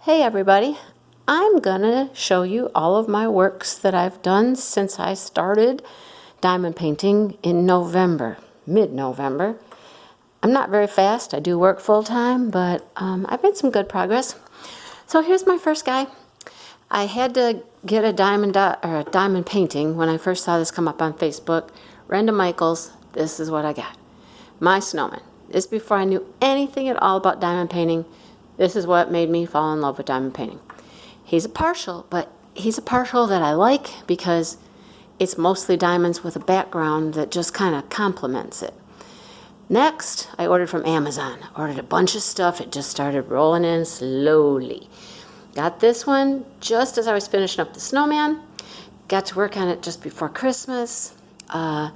Hey everybody, I'm gonna show you all of my works that I've done since I started diamond painting in November, mid-November. I'm not very fast, I do work full-time, but I've made some good progress. So here's my first guy. I had to get a diamond painting when I first saw this come up on Facebook. Renda Michaels, this is what I got. My Snowman. This is before I knew anything at all about diamond painting. This is what made me fall in love with diamond painting. He's a partial, but he's a partial that I like because it's mostly diamonds with a background that just kind of complements it. Next, I ordered from Amazon. Ordered a bunch of stuff. It just started rolling in slowly. Got this one just as I was finishing up the snowman. Got to work on it just before Christmas. I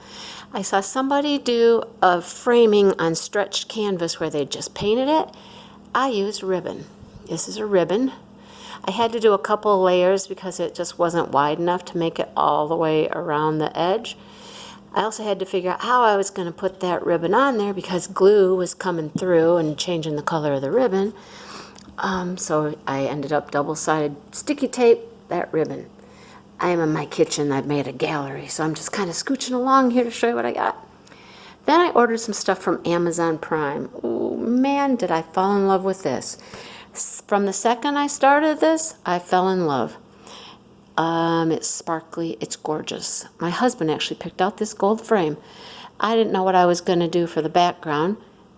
saw somebody do a framing on stretched canvas where they just painted it. I used ribbon. This is a ribbon. I had to do a couple layers because it just wasn't wide enough to make it all the way around the edge. I also had to figure out how I was going to put that ribbon on there because glue was coming through and changing the color of the ribbon. So I ended up double-sided sticky tape that ribbon. I am in my kitchen. I've made a gallery, so I'm just kind of scooching along here to show you what I got. Then I ordered some stuff from Amazon Prime. Oh man, did I fall in love with this. From the second I started this, I fell in love. It's sparkly, it's gorgeous. My husband actually picked out this gold frame. I didn't know what I was going to do for the background.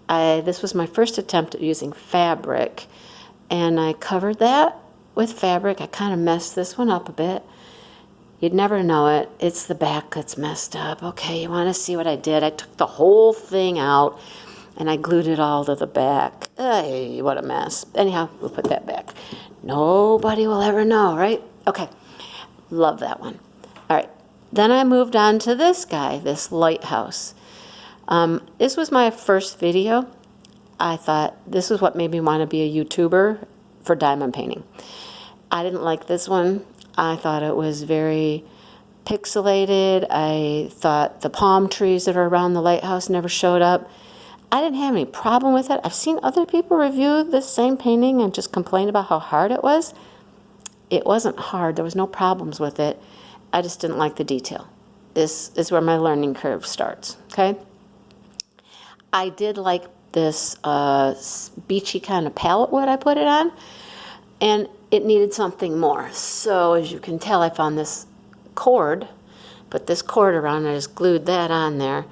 This was my first attempt at using fabric, and I covered that with fabric. I kind of messed this one up a bit. You'd never know it. It's the back that's messed up. Okay, you want to see what I did? I took the whole thing out and I glued it all to the back. Ay, what a mess. Anyhow, we'll put that back. Nobody will ever know, right? Okay, love that one. All right, then I moved on to this guy, this lighthouse. This was my first video. I thought this was what made me want to be a YouTuber for diamond painting. I didn't like this one. I thought it was very pixelated. I thought the palm trees that are around the lighthouse never showed up. I didn't have any problem with it. I've seen other people review this same painting and just complain about how hard it was. It wasn't hard. There was no problems with it. I just didn't like the detail. This is where my learning curve starts, okay? I did like this beachy kind of palette wood I put it on, and it needed something more. So as you can tell, I found this cord, put this cord around, and I just glued that on there.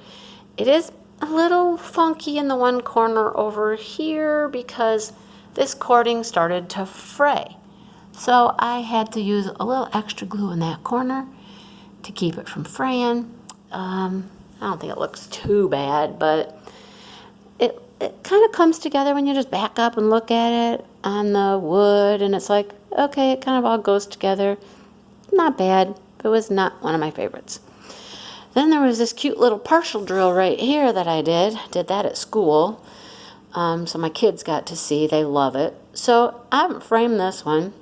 It is a little funky in the one corner over here because this cording started to fray. So I had to use a little extra glue in that corner to keep it from fraying. I don't think it looks too bad, but it kind of comes together when you just back up and look at it on the wood, and it's like, okay, it kind of all goes together. Not bad, but it was not one of my favorites. Then there was this cute little partial drill right here that I did that at school. So my kids got to see, they love it. So I haven't framed this one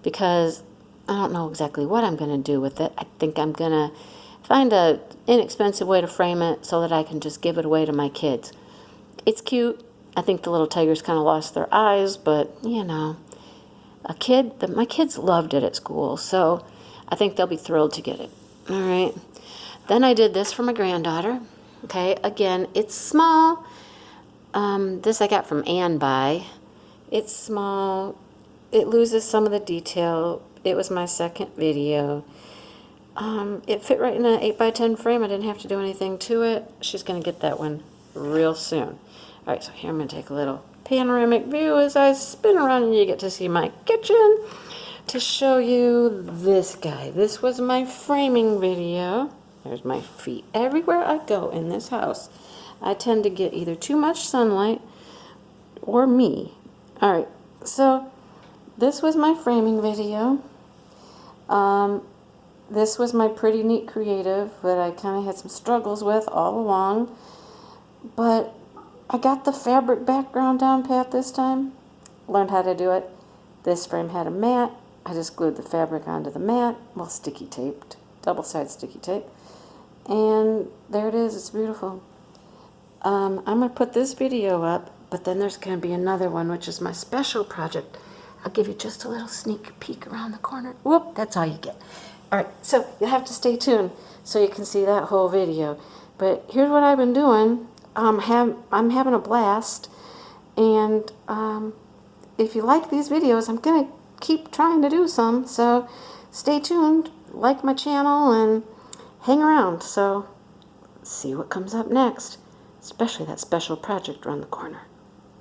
because I don't know exactly what I'm going to do with it. I think I'm going to find an inexpensive way to frame it so that I can just give it away to my kids. It's cute. I think the little tigers kind of lost their eyes, but, you know, my kids loved it at school, so I think they'll be thrilled to get it. All right. Then I did this for my granddaughter. Okay, again, it's small. This I got from Ann By. It's small. It loses some of the detail. It was my second video. It fit right in an 8x10 frame. I didn't have to do anything to it. She's going to get that one real soon. All right, so here I'm going to take a little panoramic view as I spin around and you get to see my kitchen to show you this guy. This was my framing video. There's my feet. Everywhere I go in this house, I tend to get either too much sunlight or me. All right, so this was my framing video. This was my pretty neat creative that I kind of had some struggles with all along. But I got the fabric background down pat this time. Learned how to do it. This frame had a mat. I just glued the fabric onto the mat. Well, sticky taped. Double-sided sticky tape. And there it is. It's beautiful. I'm going to put this video up, but then there's going to be another one, which is my special project. I'll give you just a little sneak peek around the corner. Whoop, that's all you get. All right, so you'll have to stay tuned so you can see that whole video. But here's what I've been doing. I'm having a blast, and if you like these videos, I'm gonna keep trying to do some. So stay tuned, like my channel, and hang around. So see what comes up next, especially that special project around the corner.